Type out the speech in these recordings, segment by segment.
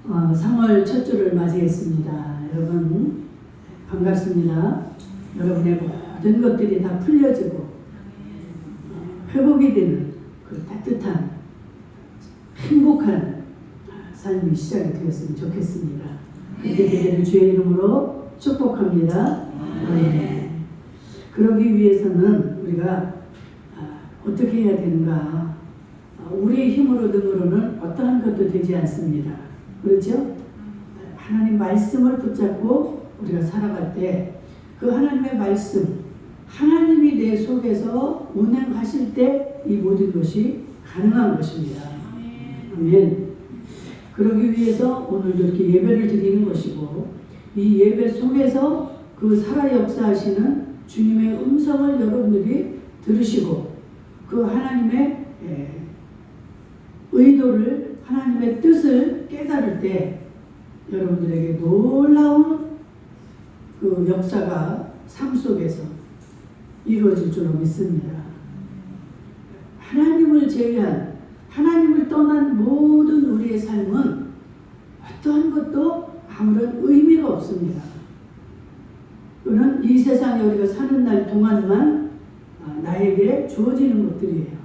3월 첫 주를 맞이했습니다. 여러분 반갑습니다. 여러분의 모든 것들이 다 풀려지고 회복이 되는 그 따뜻한 행복한 삶이 시작이 되었으면 좋겠습니다. 그렇게 되기를 주의 이름으로 축복합니다. 네. 그러기 위해서는 우리가 어떻게 해야 되는가? 우리의 힘으로 능으로는 어떠한 것도 되지 않습니다. 그렇죠? 하나님 말씀을 붙잡고 우리가 살아갈 때 그 하나님의 말씀, 하나님이 내 속에서 운행하실 때 이 모든 것이 가능한 것입니다. 아멘. 그러기 위해서 오늘도 이렇게 예배를 드리는 것이고, 이 예배 속에서 그 살아 역사하시는 주님의 음성을 여러분들이 들으시고 그 하나님의 의도를, 하나님의 뜻을 깨달을 때 여러분들에게 놀라운 그 역사가 삶 속에서 이루어질 줄로 믿습니다. 하나님을 제외한, 하나님을 떠난 모든 우리의 삶은 어떠한 것도 아무런 의미가 없습니다. 그는 이 세상에 우리가 사는 날 동안만 나에게 주어지는 것들이에요.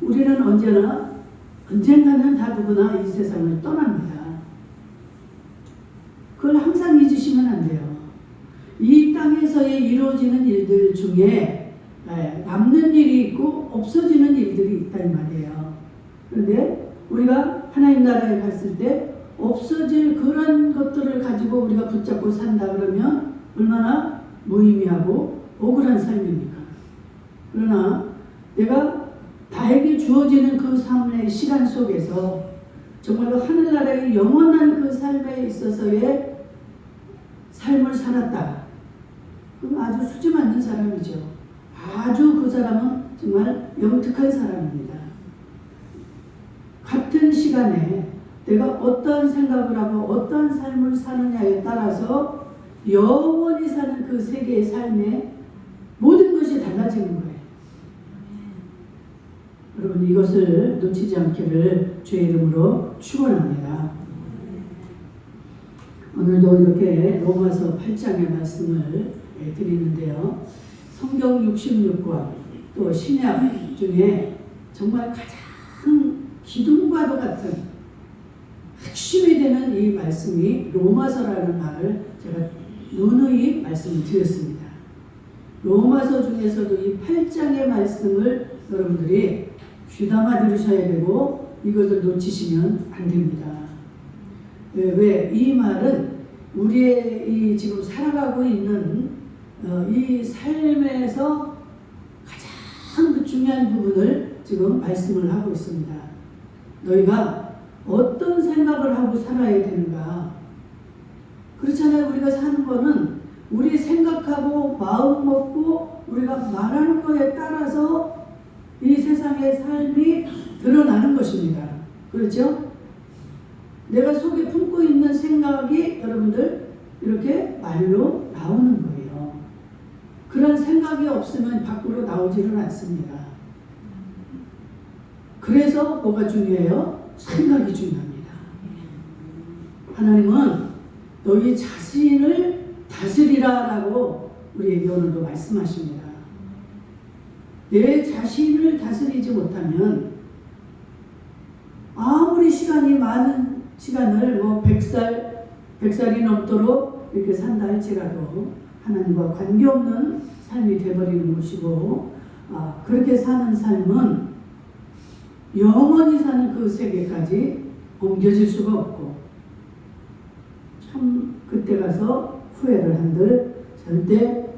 우리는 언젠가는 다 누구나 이 세상을 떠납니다. 그걸 항상 잊으시면 안 돼요. 이 땅에서의 이루어지는 일들 중에 남는 일이 있고 없어지는 일들이 있다 이 말이에요. 그런데 우리가 하나님 나라에 갔을 때 없어질 그런 것들을 가지고 우리가 붙잡고 산다 그러면 얼마나 무의미하고 억울한 삶입니까? 그러나 내가 나에게 주어지는 그 삶의 시간 속에서 정말로 하늘나라의 영원한 그 삶에 있어서의 삶을 살았다. 그럼 아주 수지 맞는 사람이죠. 아주 그 사람은 정말 영특한 사람입니다. 같은 시간에 내가 어떤 생각을 하고 어떤 삶을 사느냐에 따라서 영원히 사는 그 세계의 삶에 모든 것이 달라지는 거예요. 여러분 이것을 놓치지 않기를 주의 이름으로 축원합니다. 오늘도 이렇게 로마서 8장의 말씀을 드리는데요. 성경 66권 또 신약 중에 정말 가장 기둥과도 같은 핵심이 되는 이 말씀이 로마서라는 말을 제가 누누이 말씀을 드렸습니다. 로마서 중에서도 이 8장의 말씀을 여러분들이 귀담아 들으셔야 되고 이것을 놓치시면 안 됩니다. 왜? 이 말은 우리의 이 지금 살아가고 있는 이 삶에서 가장 중요한 부분을 지금 말씀을 하고 있습니다. 너희가 어떤 생각을 하고 살아야 되는가? 그렇잖아요. 우리가 사는 거는 우리 생각하고 마음 먹고 우리가 말하는 거에 따라서 이 세상의 삶이 드러나는 것입니다. 그렇죠? 내가 속에 품고 있는 생각이 여러분들 이렇게 말로 나오는 거예요. 그런 생각이 없으면 밖으로 나오지는 않습니다. 그래서 뭐가 중요해요? 생각이 중요합니다. 하나님은 너희 자신을 다스리라 라고 우리에게 오늘도 말씀하십니다. 내 자신을 다스리지 못하면 아무리 시간이 많은 시간을 100살이 넘도록 이렇게 산다 할지라도 하나님과 관계없는 삶이 되어버리는 것이고 그렇게 사는 삶은 영원히 사는 그 세계까지 옮겨질 수가 없고 참 그때 가서 후회를 한들 절대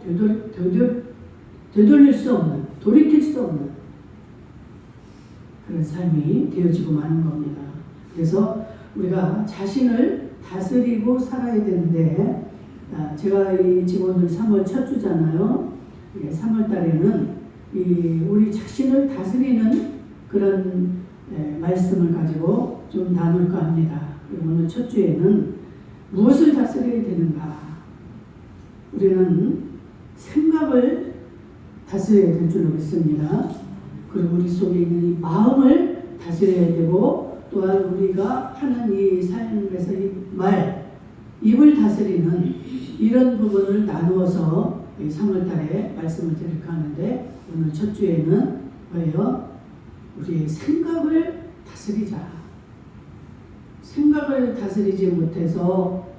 되돌릴 수 없는, 돌이킬 수 없는 그런 삶이 되어지고 마는 겁니다. 그래서 우리가 자신을 다스리고 살아야 되는데 제가 지금 오늘 3월 첫 주잖아요. 3월 달에는 우리 자신을 다스리는 그런 말씀을 가지고 좀 나눌까 합니다. 오늘 첫 주에는 무엇을 다스려야 되는가? 우리는 생각을 다스려야 될 줄로 믿습니다. 그리고 우리 속에 있는 이 마음을 다스려야 되고 또한 우리가 하는 이 삶에서 이 말, 입을 다스리는 이런 부분을 나누어서 3월달에 말씀을 드릴까 하는데, 오늘 첫 주에는 뭐예요? 우리의 생각을 다스리자. 생각을 다스리지 못해서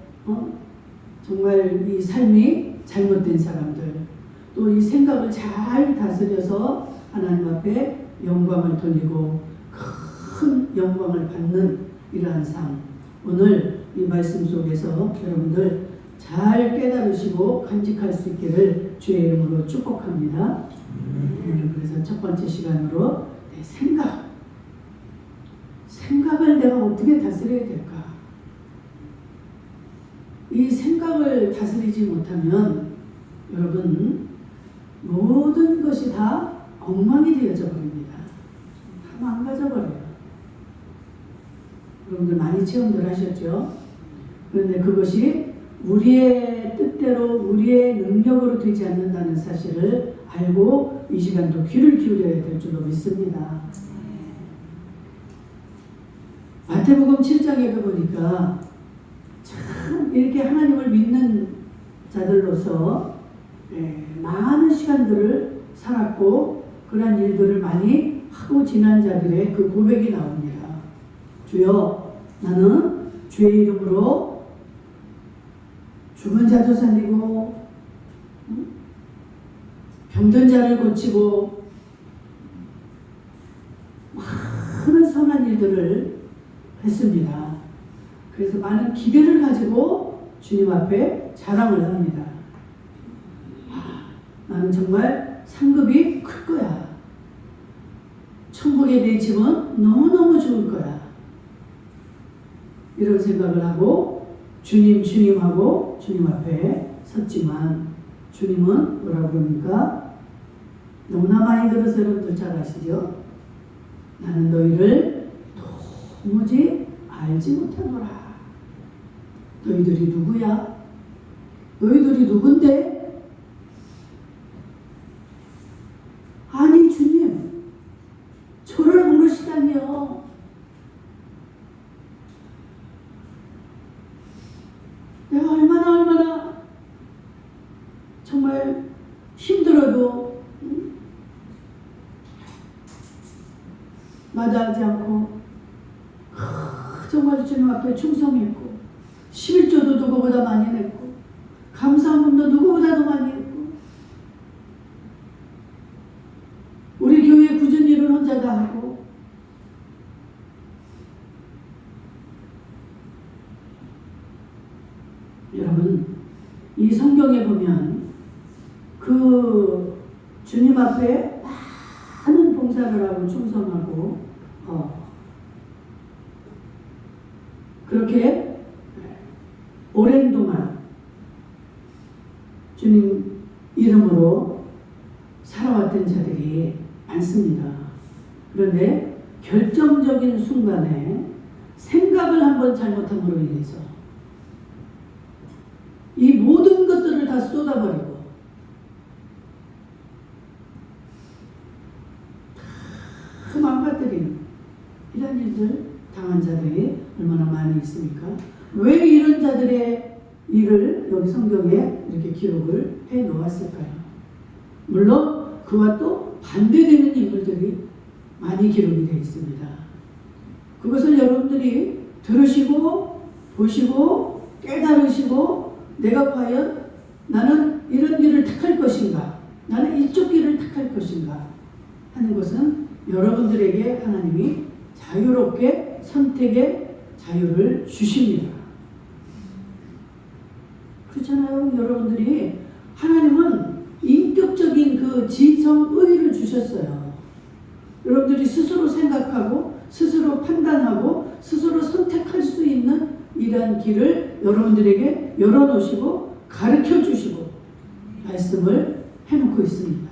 정말 이 삶이 잘못된 사람들, 또 이 생각을 잘 다스려서 하나님 앞에 영광을 돌리고 큰 영광을 받는 이러한 삶, 오늘 이 말씀 속에서 여러분들 잘 깨달으시고 간직할 수 있기를 주의 이름으로 축복합니다. 오늘 그래서 첫 번째 시간으로 내 생각을 내가 어떻게 다스려야 될까? 이 생각을 다스리지 못하면 여러분 모든 것이 다 엉망이 되어져 버립니다. 다 망가져 버려요. 여러분들 많이 체험들 하셨죠? 그런데 그것이 우리의 뜻대로 우리의 능력으로 되지 않는다는 사실을 알고 이 시간도 귀를 기울여야 될 줄로 믿습니다. 마태복음 7장에 보니까 참 이렇게 하나님을 믿는 자들로서 많은 시간들을 살았고 그러한 일들을 많이 하고 지난 자들의 그 고백이 나옵니다. 주여, 나는 주의 이름으로 죽은 자도 살리고 병든 자를 고치고 많은 선한 일들을 했습니다. 그래서 많은 기대를 가지고 주님 앞에 자랑을 합니다. 나는 정말 상급이 클 거야. 천국에 내 집은 너무너무 좋을 거야. 이런 생각을 하고 주님하고 주님 앞에 섰지만 주님은 뭐라고 그럽니까? 너무나 많이 들어서 여러분들 잘 아시죠? 나는 너희를 도무지 알지 못하노라. 너희들이 누구야? 너희들이 누군데? 아니 주님, 저를 모르시다니요. 내가 얼마나 정말 힘들어도 마다하지 않고 정말 주님 앞에 충성했고 11조도 누구보다 많이 냈고 감사함도 누구보다도 많이 했고 우리 교회 굳은 일은 혼자 다 하고 여러분 이 성경에 보면 그 주님 앞에 많은 봉사를 하고 충성하고 그렇게 오랜 동안 주님 이름으로 살아왔던 자들이 많습니다. 그런데 결정적인 순간에 생각을 한번 잘못함으로 인해서 이 모든 것들을 다 쏟아버리고 다 망가뜨리는 이런 일들 당한 자들이 얼마나 많이 있습니까? 왜 이런 자들의 일을 여기 성경에 이렇게 기록을 해 놓았을까요? 물론 그와 또 반대되는 인물들이 많이 기록이 되어 있습니다. 그것을 여러분들이 들으시고 보시고 깨달으시고 내가 과연 나는 이런 길을 택할 것인가, 나는 이쪽 길을 택할 것인가 하는 것은 여러분들에게 하나님이 자유롭게 선택의 자유를 주십니다. 그렇잖아요. 여러분들이 하나님은 인격적인 그 지성의를 주셨어요. 여러분들이 스스로 생각하고 스스로 판단하고 스스로 선택할 수 있는 이러한 길을 여러분들에게 열어놓으시고 가르쳐 주시고 말씀을 해놓고 있습니다.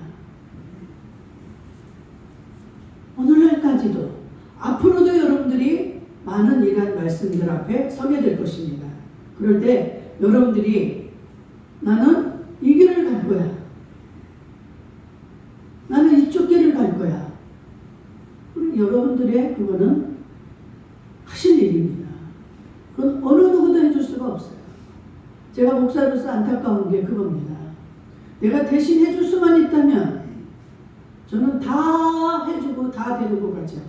오늘날까지도 앞으로도 여러분들이 많은 이러한 말씀들 앞에 서게 될 것입니다. 그럴 때 여러분들이 나는 이 길을 갈 거야. 나는 이쪽 길을 갈 거야. 여러분들의 그거는 제가 목사로서 안타까운 게 그겁니다. 내가 대신 해줄 수만 있다면 저는 다 해주고 다 데리고 가죠.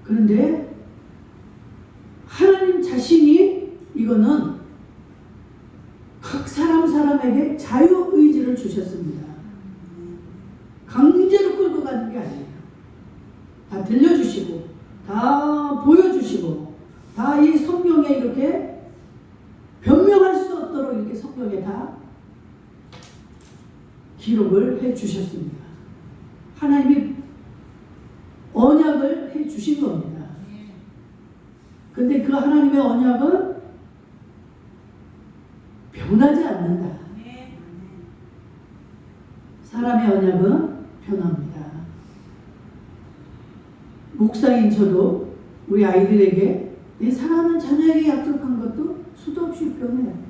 그런데 하나님 자신이 이거는 각 사람에게 자유의지를 주셨습니다. 강제로 끌고 가는 게 아니에요. 다 들려주시고 다 보여주시고 다 이 성경에 이렇게 변명할 수 없도록 이렇게 성경에 다 기록을 해 주셨습니다. 하나님이 언약을 해 주신 겁니다. 근데 그 하나님의 언약은 변하지 않는다. 사람의 언약은 변합니다. 목사인 저도 우리 아이들에게 내 사랑하는 자녀에게 약속한 것도 수도 없이 변해요.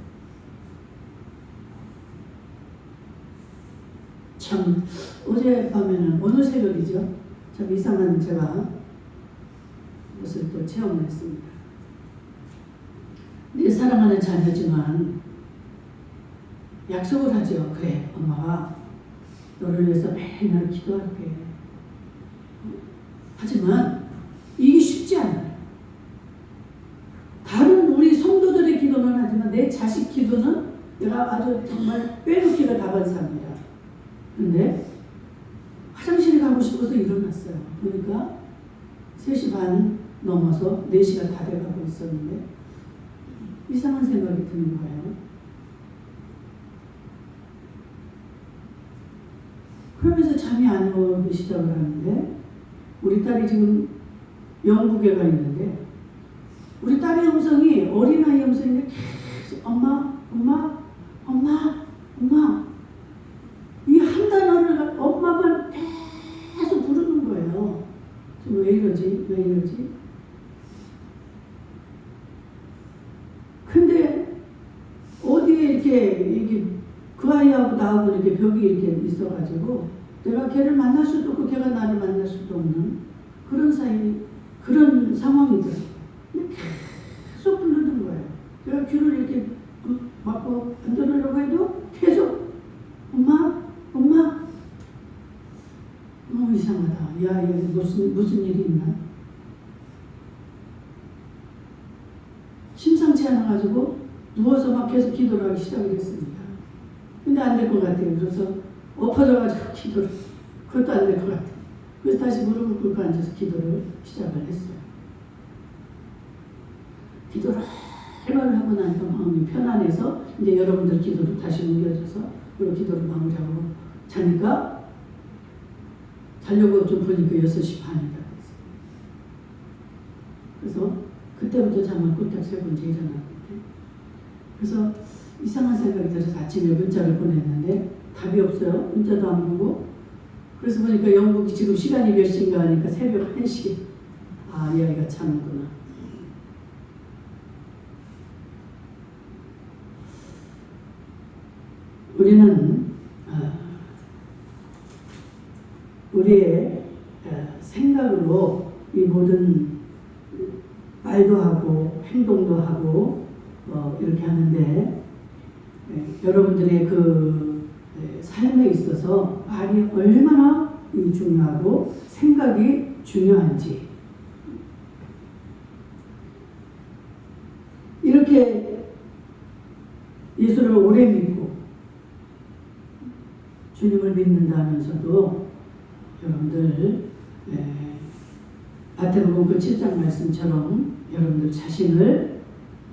참 어젯밤에는 오늘 새벽이죠. 참 이상한 제가 것을 또 체험을 했습니다. 내 사랑하는 자녀지만 약속을 하죠. 그래, 엄마가 너를 위해서 매일 기도할게. 하지만 이게 쉽지 않아요. 다른 우리 성도들의 기도는 하지만 내 자식 기도는 내가 아주 정말 빼놓기가 다반사입니다. 근데 화장실에 가고 싶어서 일어났어요. 보니까 3시 반 넘어서 4시가 다 돼가고 있었는데 이상한 생각이 드는 거예요. 그러면서 잠이 안 오기 시작을 하는데 우리 딸이 지금 영국에 가 있는데 우리 딸의 음성이 어린아이 음성인데 계속 엄마 이 한 단어를 엄마만 계속 부르는 거예요. 왜 이러지? 근데 어디에 이렇게 그 아이하고 나하고 이렇게 벽이 이렇게 있어가지고 내가 걔를 만날 수도 없고 걔가 나를 만날 수도 없는 그런 상황이더라고요. 계속 부르는 거예요. 내가 귀를 이렇게 막고 안 들으려고 해도 계속 엄마 너무 이상하다. 야 무슨 일이 있나? 심상치 않아가지고 누워서 막 계속 기도를 하기 시작했습니다. 근데 안 될 것 같아요. 그래서 엎어져가지고 기도를 그것도 안 될 것 같아요. 그래서 다시 무릎을 꿇고 앉아서 기도를 시작을 했어요. 기도를 할말 하고 나니까 마음이 편안해서 이제 여러분들 기도로 다시 옮겨져서 그리고 기도를 마무리하고 자니까 자려고 좀 보니까 6시 반이 다 됐어요. 그래서 그때부터 잠을 꿀딱 새고 이제 일어났는데 그래서 이상한 생각이 들어서 아침에 문자를 보냈는데 답이 없어요. 문자도 안 보고. 그래서 보니까 영국이 지금 시간이 몇 시인가 하니까 새벽 1시. 아, 이 아이가 자는구나. 우리는 우리의 생각으로 이 모든 말도 하고 행동도 하고 이렇게 하는데 여러분들의 그 삶에 있어서 말이 얼마나 중요하고 생각이 중요한지 이렇게 예수를 오래 믿고 주님을 믿는다 하면서도 여러분들 마태복음 그 7장 말씀처럼 여러분들 자신을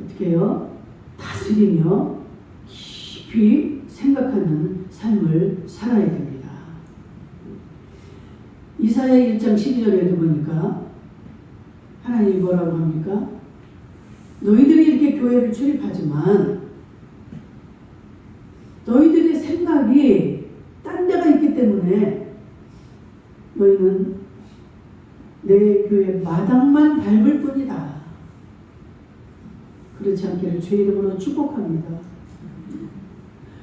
어떻게 해요? 다스리며 깊이 생각하는 삶을 살아야 됩니다. 이사야 1장 12절에도 보니까 하나님이 뭐라고 합니까? 너희들이 이렇게 교회를 출입하지만 너희들의 생각이 딴 데가 있기 때문에 너희는 내 교회 마당만 밟을 뿐이다. 그렇지 않기를 주의 이름으로 축복합니다.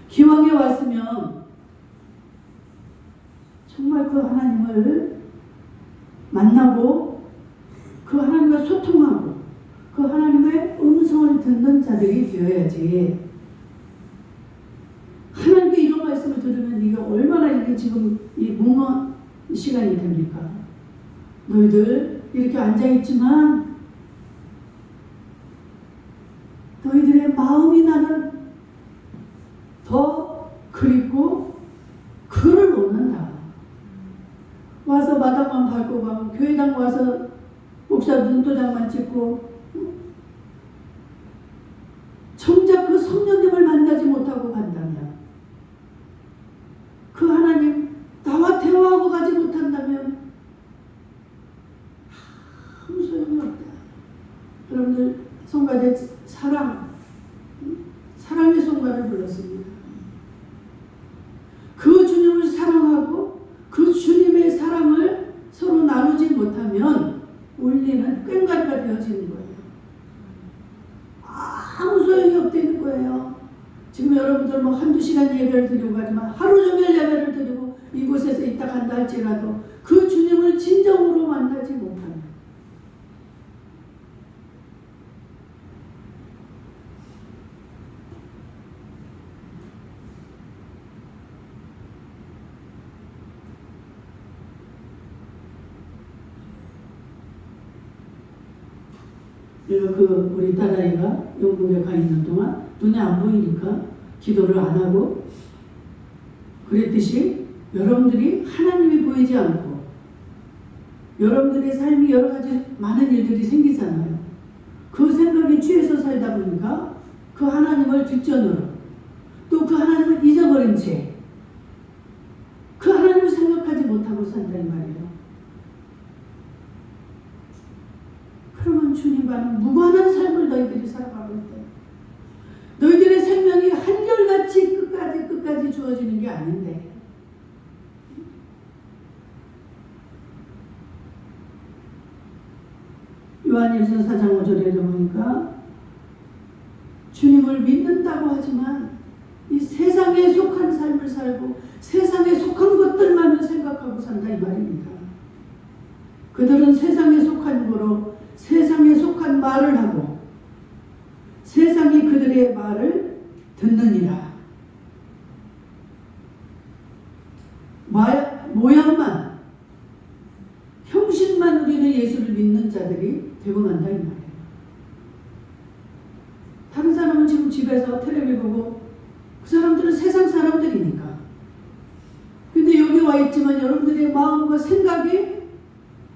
기왕에 왔으면 정말 그 하나님을 만나고 그 하나님과 소통하고 그 하나님의 음성을 듣는 듣는 자들이 되어야지. 하나님께 이런 말씀을 들으면 이게 얼마나 이게 지금 이 무모한 시간이 됩니까? 너희들 이렇게 앉아있지만 너희들의 마음이 나는 더 그립고 그를 원한다. 와서 마당만 밟고 가고 교회당 와서 목사 눈도장만 찍고 정작 그 성령님을 만나지 못하고 간다면, 그 하나님 나와 대화하고 가지 못한다면 아무 소용이 없다. 여러분들 송가대 사랑의 송가를 불렀습니다. 그 주님을 사랑하고 그 주님의 사랑을 서로 나누지 못하면 울리는 꽹과리가 되어지는 거예요. 아무 소용이 없다는 거예요. 지금 여러분들 뭐 한두 시간 예배를 드리고 가지만 하루 종일 예배를 드리고 이곳에서 있다 간다 할지라도 그 주님을 진정으로 만나지 못하면, 우리 딸아이가 영국에 가 있는 동안 눈에 안 보이니까 기도를 안 하고 그랬듯이 여러분들이 하나님이 보이지 않고 여러분들의 삶이 여러 가지 많은 일들이 생기잖아요. 그 생각에 취해서 살다 보니까 그 하나님을 뒷전으로, 또 그 하나님을 잊어버린 채 그 하나님을 생각하지 못하고 산다 이 말이에요. 그러면 주님과는 무관한 삶을 너희들이 살아가고 있다. 너희들의 생명이 한결같이 끝까지 주어지는 게 아닌데, 요한일서 4장 5절에 보니까 주님을 믿는다고 하지만 이 세상에 속한 삶을 살고 세상에 속한 것들만을 생각하고 산다 이 말입니다. 그들은 세상에 속한 거로 세상에 속한 말을 하고 세상이 그들의 말을 듣느니라. 모양만, 형식만 우리는 예수를 믿는 자들이 되고 난다 이 말이에요. 다른 사람은 지금 집에서 텔레비 보고 그 사람들은 세상 사람들이니까. 근데 여기 와 있지만 여러분들의 마음과 생각이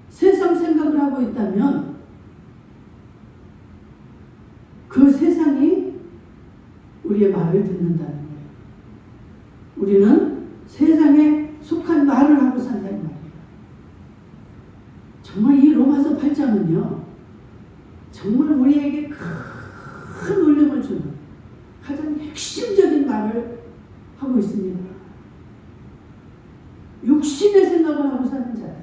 세상 생각을 하고 있다면 그 세상이 우리의 말을 듣는다는 거예요. 우리는 세상에 속한 말을 하고 산다는 말이에요. 정말 이 로마서 8장은요, 정말 우리에게 큰 울림을 주는 가장 핵심적인 말을 하고 있습니다. 육신의 생각을 하고 사는 자들.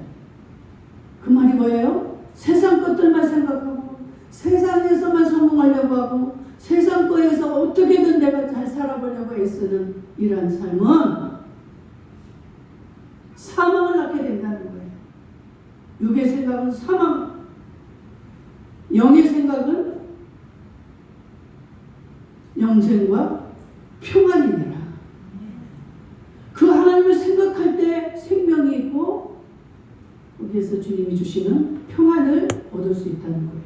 그 말이 뭐예요? 세상 것들만 생각하고 세상에서만 성공하려고 하고 세상 거에서 어떻게든 내가 잘 살아보려고 애쓰는 이러한 삶은 사망을 낳게 된다는 거예요. 육의 생각은 사망, 영의 생각은 영생과 평안이니라. 그 하나님을 생각할 때 생명이 있고 거기에서 주님이 주시는 평안을 얻을 수 있다는 거예요.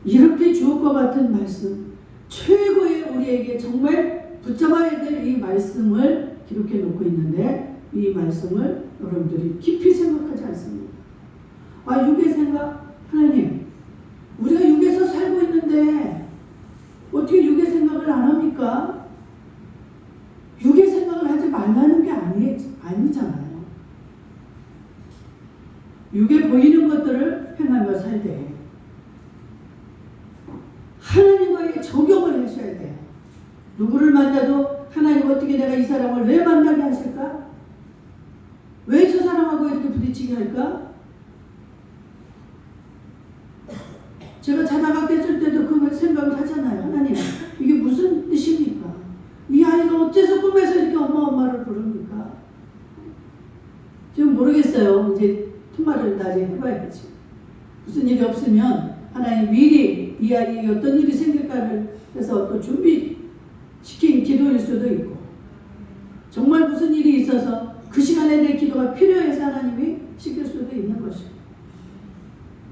이렇게 주옥과 같은 말씀, 최고의 우리에게 정말 붙잡아야 될 이 말씀을 기록해 놓고 있는데 이 말씀을 여러분들이 깊이 생각하지 않습니다. 육의 생각, 하나님 우리가 육에서 살고 있는데 어떻게 육의 생각을 안 합니까? 육의 생각을 하지 말라는 게 아니잖아요. 육에 보이는 것들을 행하며 살 때 하나님과의 적용을 하셔야 돼요. 누구를 만나도 하나님 어떻게 내가 이 사람을 왜 만나게 하실까? 왜 저 사람하고 이렇게 부딪히게 할까? 제가 자다가 깼을 때도 그 생각을 하잖아요. 하나님 이게 무슨 뜻입니까? 이 아이가 어째서 꿈에서 이렇게 엄마를 부릅니까? 지금 모르겠어요. 이제 통화를 나중에 해봐야지. 무슨 일이 없으면 하나님 미리 이 아이에게 어떤 일이 생길까를 해서 또 준비시킨 기도일 수도 있고, 정말 무슨 일이 있어서 그 시간에 내 기도가 필요해서 하나님이 시킬 수도 있는 것이고.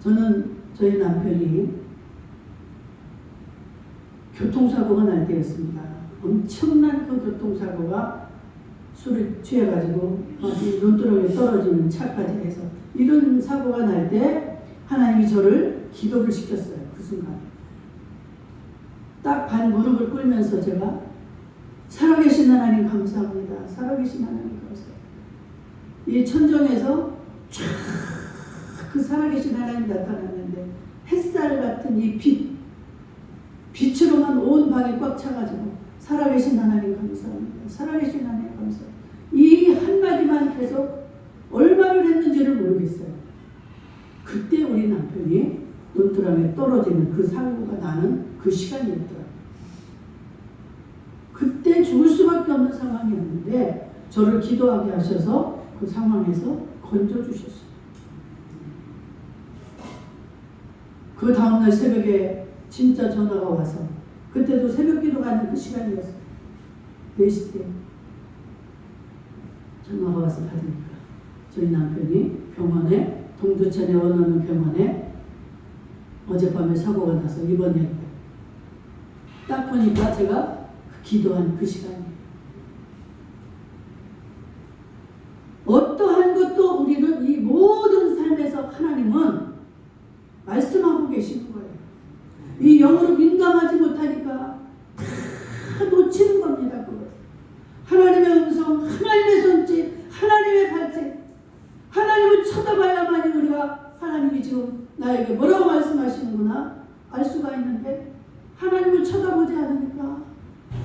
저는 저희 남편이 교통사고가 날 때였습니다. 엄청난 그 교통사고가 술을 취해가지고 눈두렁에 떨어지는 차까지 해서 이런 사고가 날 때 하나님이 저를 기도를 시켰어요. 그 순간 딱 반 무릎을 꿇으면서 제가 살아계신 하나님 감사합니다. 살아계신 하나님 감사합니다. 이 천정에서 쫙 그 살아계신 하나님 나타났는데 햇살 같은 이 빛으로만 온 방이 꽉 차가지고 살아계신 하나님 감사합니다. 살아계신 하나님 감사합니다. 이 한마디만 계속 얼마를 했는지를 모르겠어요. 그때 우리 남편이 눈두렁에 떨어지는 그 사고가 나는 그 시간이었더라고요. 그때 죽을 수밖에 없는 상황이었는데 저를 기도하게 하셔서 그 상황에서 건져주셨어요. 그 다음날 새벽에 진짜 전화가 와서, 그때도 새벽 기도 가는 그 시간이었어요. 4시 때 전화가 와서 받으니까 저희 남편이 병원에, 동두천에 원하는 병원에 어젯밤에 사고가 나서 입원했다. 딱 보니까 제가 기도한 그 시간이에요. 어떠한 것도 우리는 이 모든 삶에서 하나님은 말씀하고 계시는 거예요. 이 영으로 민감하지 못하니까 다 놓치는 겁니다. 그걸. 하나님의 음성, 하나님의 손짓, 하나님의 발짓, 하나님을 쳐다봐야만이 우리가 하나님이 지금 나에게 뭐라고 말씀하시는구나 알 수가 있는데, 하나님을 쳐다보지 않으니까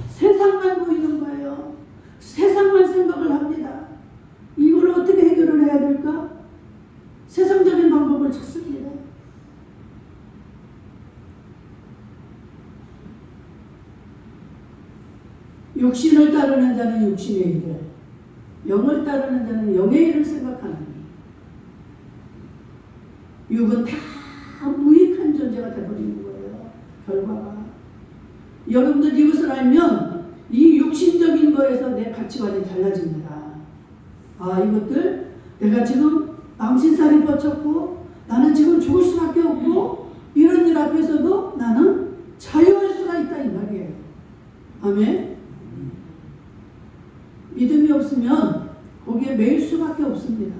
세상만 보이는 거예요. 세상만 생각을 합니다. 이걸 어떻게 해결을 해야 될까? 세상적인 방법을 찾습니다. 육신을 따르는 자는 육신의 일을, 영을 따르는 자는 영의 일을 생각하느니 육은 다 무익한 존재가 되어버리는 거예요. 결과가. 여러분들 이것을 알면 이 육신적인 거에서 내 가치관이 달라집니다. 아, 이것들 내가 지금 망신살이 뻗쳤고 나는 지금 죽을 수밖에 없고 이런 일 앞에서도 나는 자유할 수가 있다 이 말이에요. 아멘. 믿음이 없으면 거기에 매일 수밖에 없습니다.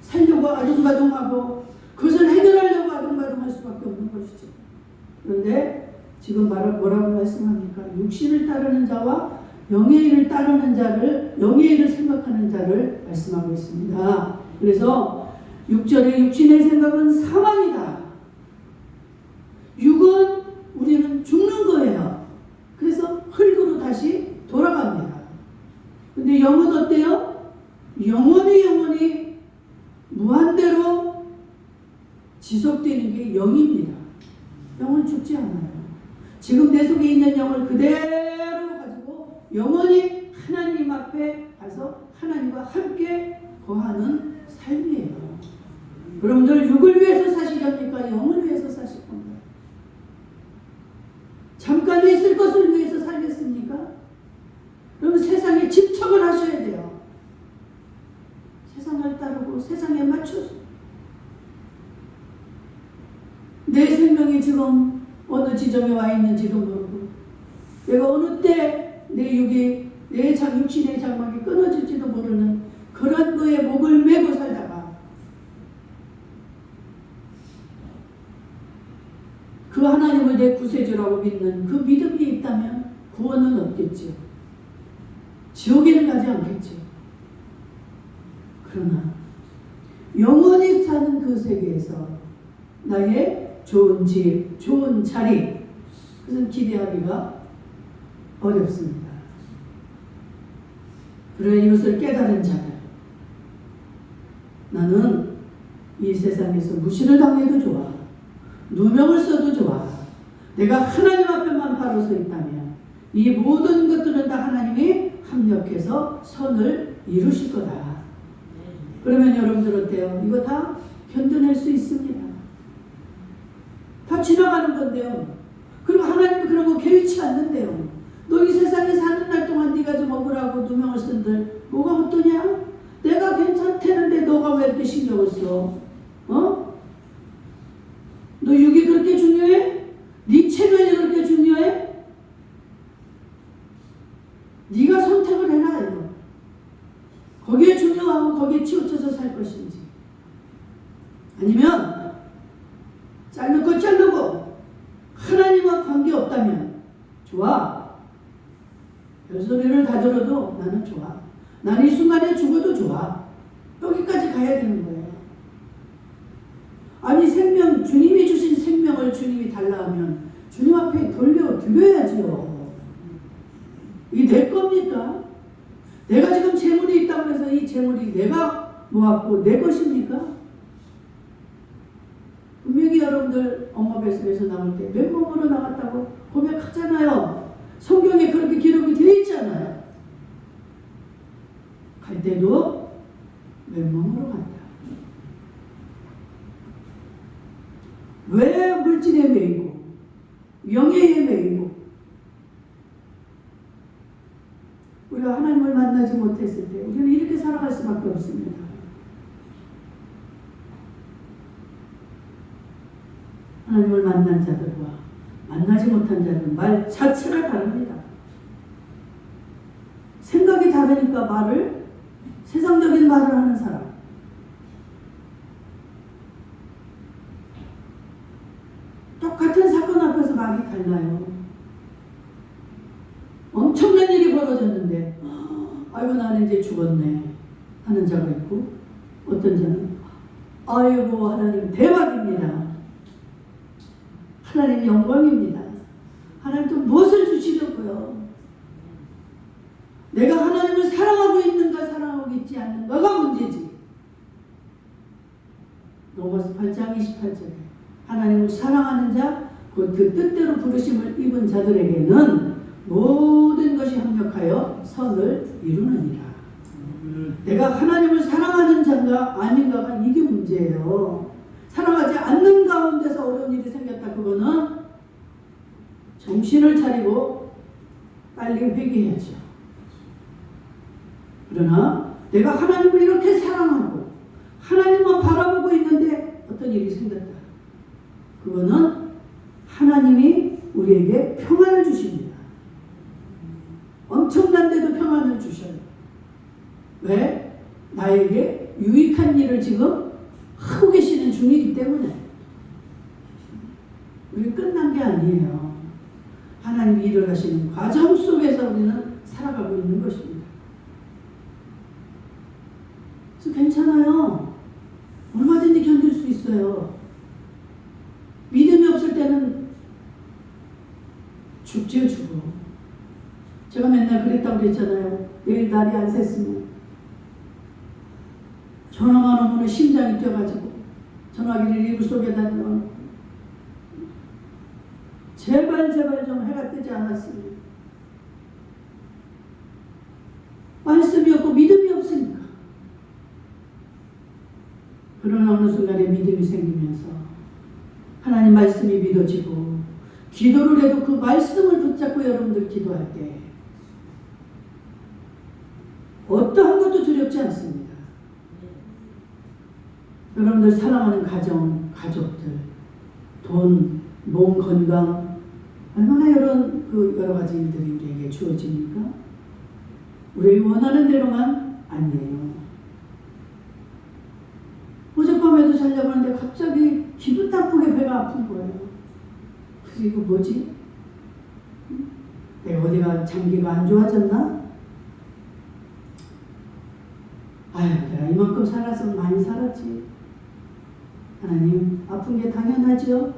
살려고 아둥바둥하고 그것을 해결하려고 아둥바둥할 수밖에 없는 것이죠. 그런데 지금 뭐라고 말씀합니까? 육신을 따르는 자와 영의 일을 따르는 자를, 영의 일을 생각하는 자를 말씀하고 있습니다. 그래서 6절에 육신의 생각은 사망이다. 육은 우리는 죽는 거예요. 그래서 흙으로 다시 돌아갑니다. 근데 영은 어때요? 영원히 무한대로 지속되는 게 영입니다. 영은 죽지 않아요. 지금 내 속에 있는 영을 그대로 가지고 영원히 하나님 앞에 가서 하나님과 함께 거하는 삶이에요. 여러분들 육을 위해서 사시렵니까? 영을 위해서 사실 겁니다. 잠깐 있을 것을 위해서 살겠습니까? 여러분 세상에 집착을 하셔야 돼요. 세상을 따르고 세상에 맞춰서. 내 생명이 지금 어느 지점에 와 있는지도 모르고, 내가 어느 때 내 육이, 내 육신의 장막이 끊어질지도 모르는 그런 거에 목을 메고 살다가 그 하나님을 내 구세주라고 믿는 그 믿음이 있다면 구원은 없겠죠. 지옥에는 가지 않겠죠. 그러나 영원히 사는 그 세계에서 나의 좋은 집, 좋은 자리, 그것은 기대하기가 어렵습니다. 그러나 이것을 깨달은 자들, 나는 이 세상에서 무시를 당해도 좋아, 누명을 써도 좋아, 내가 하나님 앞에만 바로 서 있다면 이 모든 것들은 다 하나님이 합력해서 선을 이루실 거다. 그러면 여러분들 어때요? 이거 다 견뎌낼 수 있습니다. 다 지나가는 건데요. 그리고 하나님이 그런 거 개의치 않는데요. 너 이 세상에 사는 날 동안 네가 좀 억울하고 누명을 쓴들 뭐가 어떠냐? 내가 괜찮다는데 너가 왜 이렇게 신경을 써? 어? 너 육이 그렇게 중요해? 네 체면이 그렇게 중요해? 네가 선택을 해놔요. 거기에 중요하고 거기에 치우쳐서 살 것인지, 아니면 자를 것 자르고 하나님과 관계없다면 좋아. 별소리를 다 들어도 나는 좋아. 나는 이 순간에 죽어도 좋아. 여기까지 가야 되는 거예요. 아니 생명, 주님이 주신 생명을 주님이 달라 하면 주님 앞에 돌려드려야지요. 이게 내 겁니까? 내가 지금 재물이 있다고 해서 이 재물이 내가 모았고 내 것입니까? 분명히 여러분들 엄마 뱃속에서 나올 때 맨몸으로 나왔다고 고백하잖아요. 성경에 그렇게 기록이 되어 있잖아요. 갈 때도 맨몸으로 간다. 왜 물질에 매이고 명예에 매이고 우리가 하나님을 만나지 못했을 때 우리는 이렇게 살아갈 수밖에 없습니다. 하나님을 만난 자들과 만나지 못한 자들은 말 자체가 다릅니다. 생각이 다르니까 말을, 세상적인 말을 하는 사람, 똑같은 사건 앞에서 말이 달라요. 엄청난 일이 벌어졌는데 아이고 나는 이제 죽었네 하는 자가 있고, 어떤 자는 아이고 하나님 대박입니다. 하나님 영광입니다. 하나님 또 무엇을 주시려고요? 내가 하나님을 사랑하고 있는가 사랑하고 있지 않는가가 문제지. 로마서 8장 28절에 하나님을 사랑하는 자, 곧 그 뜻대로 부르심을 입은 자들에게는 모든 것이 합력하여 선을 이루느니라. 내가 하나님을 사랑하는 자인가 아닌가가 이게 문제예요. 사랑하지 않는 가운데서 어려운 일이 생겼다. 그거는 정신을 차리고 빨리 회개해야죠. 그러나 내가 하나님을 이렇게 사랑하고 하나님만 바라보고 있는데 어떤 일이 생겼다. 그거는 하나님이 우리에게 평안을 주십니다. 엄청난데도 평안을 주셔요. 왜? 나에게 유익한 일을 지금 하고 계시는 중이기 때문에. 우리 끝난 게 아니에요. 하나님이 일을 하시는 과정 속에서 우리는 살아가고 있는 것입니다. 그래서 괜찮아요. 얼마든지 견딜 수 있어요. 믿음이 없을 때는 죽지요, 죽어. 제가 맨날 그랬다고 그랬잖아요. 내일 날이 안 샜으면 전화만 오면 심장이 뛰어가지고 전화기를 이불 속에다 넣어놓고 제발 좀 해가 뜨지 않았으면. 말씀이 없고 믿음이 없으니까. 그러나 어느 순간에 믿음이 생기면서 하나님 말씀이 믿어지고 기도를 해도 그 말씀을 붙잡고 여러분들 기도할 때 어떠한 것도 두렵지 않습니다. 여러분들 사랑하는 가정, 가족들, 돈, 몸 건강, 얼마나 여러 가지 일들이 우리에게 주어집니까? 우리 원하는 대로만 아니에요. 어젯밤에도 자려고 하는데 갑자기 기분 나쁘게 배가 아픈 거예요. 그래서 이거 뭐지? 내가 어디가 장기가 안 좋아졌나? 아유, 내가 이만큼 살았으면 많이 살았지. 하나님, 아픈 게 당연하죠?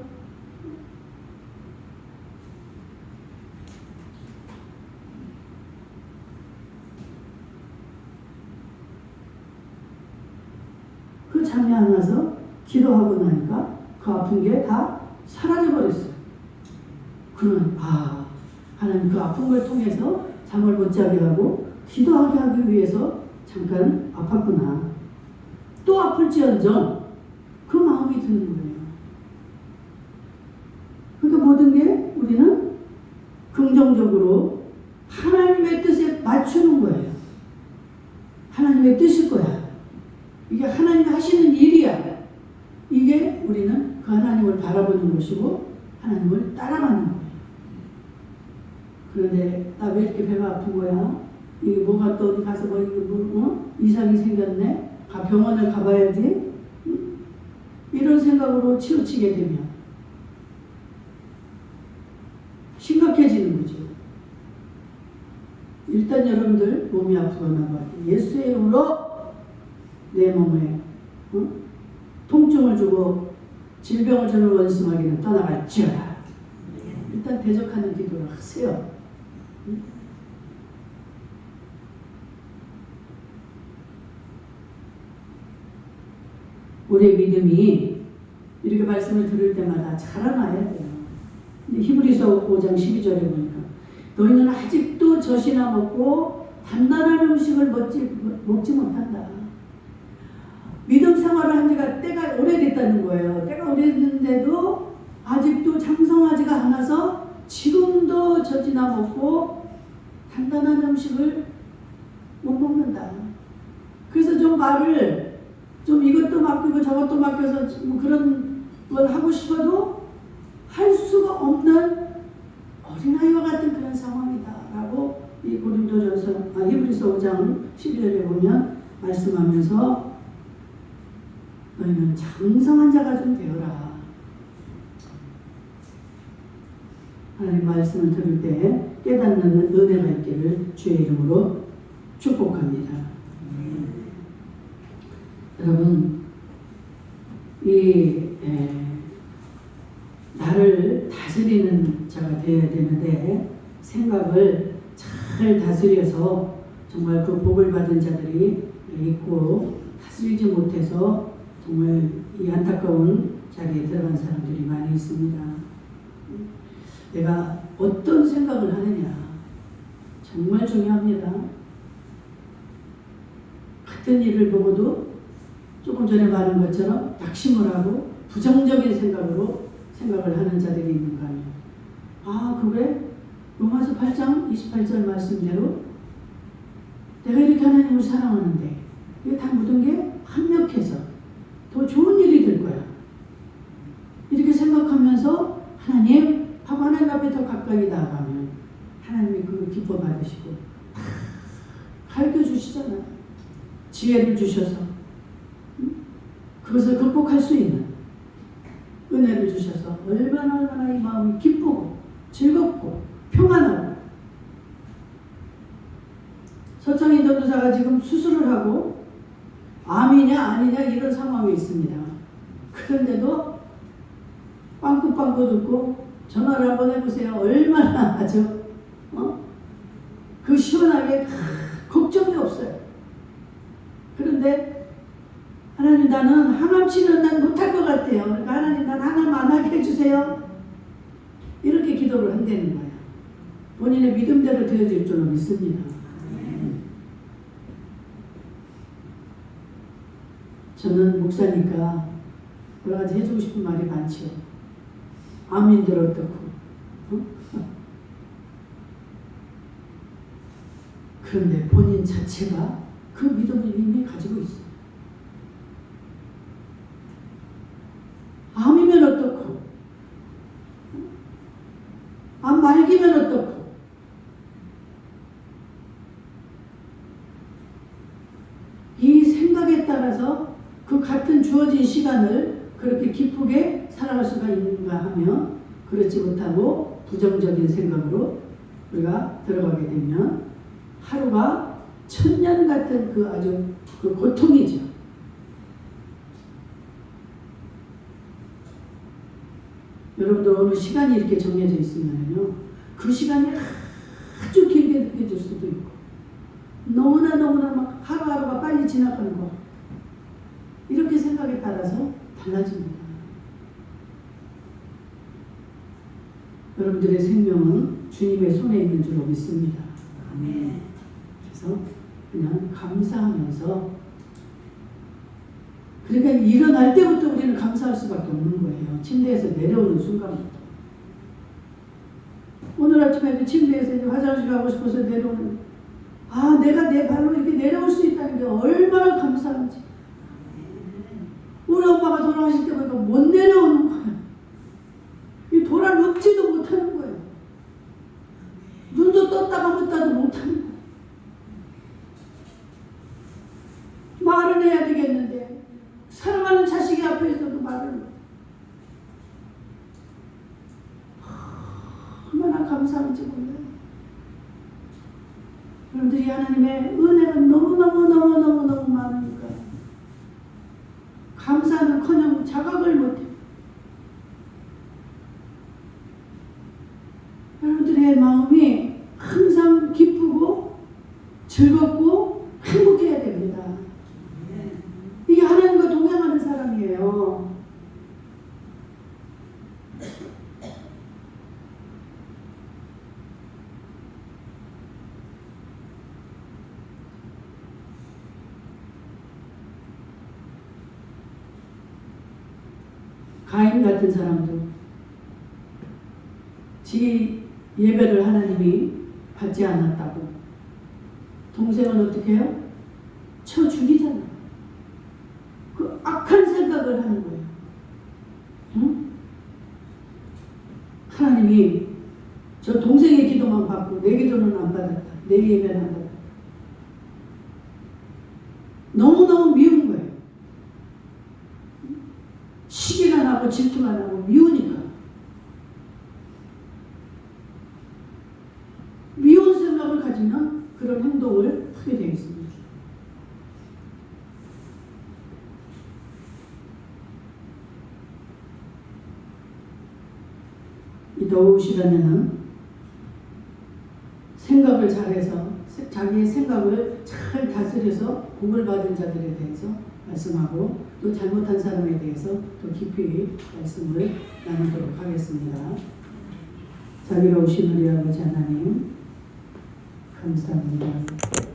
그 잠이 안 와서 기도하고 나니까 그 아픈 게 다 사라져버렸어요. 그러면 하나님 그 아픈 걸 통해서 잠을 못 자게 하고 기도하게 하기 위해서 잠깐 아팠구나. 또 아플지언정 그 마음이 드는 거예요. 긍정적으로 하나님의 뜻에 맞추는 거예요. 하나님의 뜻일 거야. 이게 하나님이 하시는 일이야. 이게 우리는 그 하나님을 바라보는 것이고 하나님을 따라가는 거예요. 그런데 나 왜 이렇게 배가 아픈 거야? 이게 뭐가 또 어디 가서 이상이 생겼네? 병원을 가봐야지? 이런 생각으로 치우치게 되면 심각해지는 거죠. 일단 여러분들 몸이 아프거나 예수의 이름으로 내 몸에 통증을 주고 질병을 주는 원수마귀는 떠나갈지어다. 일단 대적하는 기도를 하세요. 우리의 믿음이 이렇게 말씀을 들을 때마다 자라나야 돼요. 히브리서 5장 12절에 보니까 너희는 아직도 젖이나 먹고 단단한 음식을 먹지 못한다. 믿음 생활을 한 지가 때가 오래됐다는 거예요. 때가 오래됐는데도 아직도 장성하지가 않아서 지금도 젖이나 먹고 단단한 음식을 못 먹는다. 그래서 좀 말을 좀 이것도 맡기고 저것도 맡겨서 뭐 그런 걸 하고 싶어도 할 수가 없는 어린아이와 같은 그런 상황이다 라고 이 히브리서 5장 12절에 보면 말씀하면서 너희는 장성한 자가 좀 되어라. 하나님 말씀을 들을 때 깨닫는 은혜가 있기를 주의 이름으로 축복합니다. 여러분, 나를 다스리는 자가 되어야 되는데 생각을 잘 다스려서 정말 그 복을 받은 자들이 있고 다스리지 못해서 정말 이 안타까운 자리에 들어간 사람들이 많이 있습니다. 내가 어떤 생각을 하느냐 정말 중요합니다. 같은 일을 보고도 조금 전에 말한 것처럼 낙심을 하고 부정적인 생각을 하는 자들이 있는가 하면 그래? 로마서 8장 28절 말씀대로 내가 이렇게 하나님을 사랑하는데 이게 다 모든 게 합력해서 더 좋은 일이 될 거야. 이렇게 생각하면서 하나님 앞에 더 가까이 나아가면 하나님이 그걸 기뻐 받으시고 가르쳐 주시잖아요. 지혜를 주셔서 그것을 극복할 수 있는 은혜를 주셔서 얼마나 이 마음이 기쁘고 즐겁고 평안하고. 서창희 전도사가 지금 수술을 하고 암이냐 아니냐 이런 상황에 있습니다. 그런데도 빵긋빵긋 웃고 전화를 한번 해보세요. 얼마나 아주 그 시원하게 걱정이 없어요. 그런데 하나님 나는 항암 치료는 난 못할 것 같아요. 그러니까 하나님 난 항암 안 하게 해주세요. 이렇게 기도를 한다는 거예요. 본인의 믿음대로 되어질 줄로 믿습니다. 저는 목사니까 여러 가지 해주고 싶은 말이 많죠. 암인들 어떻고 그런데 본인 자체가 그 믿음을 이미 가지고 있어요. 암이면 어떻고 암 말기면 어떻고 이 생각에 따라서 그 같은 주어진 시간을 그렇게 기쁘게 살아갈 수가 있는가 하면 그렇지 못하고 부정적인 생각으로 우리가 들어가게 되면 하루가 천년 같은 그 아주 그 고통이죠. 여러분도 어느 시간이 이렇게 정해져 있으면요, 그 시간이 아주 길게 느껴질 수도 있고, 너무나 막 하루하루가 빨리 지나가는 거, 이렇게 생각에 따라서 달라집니다. 여러분들의 생명은 주님의 손에 있는 줄로 믿습니다. 그래서 그냥 감사하면서, 그러니까 일어날 때부터 우리는 감사할 수밖에 없는 거예요. 침대에서 내려오는 순간부터. 오늘 아침에도 침대에서 이제 화장실 가고 싶어서 내려오는, 내가 내 발로 이렇게 내려올 수 있다는 게 얼마나 감사한지. 우리 엄마가 돌아가실 때 보니까 못 내려오는 거야. 이 돌아 눕지도 못하는 거예요. 눈도 떴다가 묻다도 못하는 거예요. 말은 해야 되겠는데 사랑하는 자식이 앞에 있어도 말을, 얼마나 감사한지 몰라요. 여러분들이 하나님의 은혜가 너무너무 많으니까 감사는커녕 자각을 못해요. 여러분들의 마음이 항상 기쁘고 즐겁고 행복해야 됩니다. 이게 하나님과 동행하는 사람이에요. 가인 같은 사람도 지 예배를 하나님이 받지 않았다고 동생은 어떻게 해요? 쳐 죽이잖아요. 그 악한 생각을 하는 거예요. 응? 하나님이 저 동생의 기도만 받고 내 기도는 안 받았다. 내 예배는 안 받았다. 너무너무 미운 거예요. 시기가 나고 질투가 나고 미우니까. 미운 생각을 가지면 그런 행동을 하게 되어 있습니다. 이 더욱 시간에는 생각을 잘해서 자기의 생각을 잘 다스려서 복을 받은 자들에 대해서 말씀하고 또 잘못한 사람에 대해서 더 깊이 말씀을 나누도록 하겠습니다. 자비로우신 우리 아버지 하나님 감사합니다.